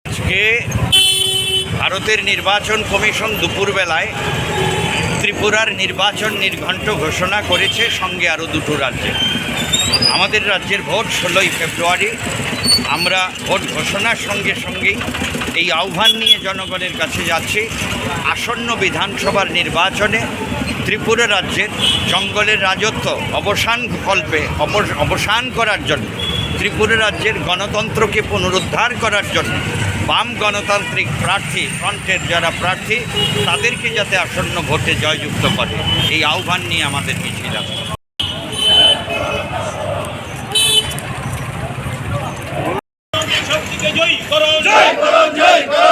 আজকে ভারতের নির্বাচন কমিশন দুপুরবেলায় ত্রিপুরার নির্বাচন নির্ঘণ্ট ঘোষণা করেছে, সঙ্গে আরও দুটো রাজ্যে। আমাদের রাজ্যের ভোট 16ই ফেব্রুয়ারি। আমরা ভোট ঘোষণার সঙ্গে সঙ্গেই এই আহ্বান নিয়ে জনগণের কাছে যাচ্ছি, আসন্ন বিধানসভার নির্বাচনে ত্রিপুরা রাজ্যের জঙ্গলের রাজত্ব অবসান করার জন্য, ত্রিপুরা রাজ্যের গণতন্ত্রকে পুনরুদ্ধার করার জন্য বাম গণতান্ত্রিক প্রার্থী ফ্রন্টের যারা প্রার্থী তাদেরকে যাতে আসন্ন ভোটে জয়যুক্ত করে, এই আহ্বান নিয়ে আমাদের মিছিল আছে। জয় করো, জয় করো, জয় করো,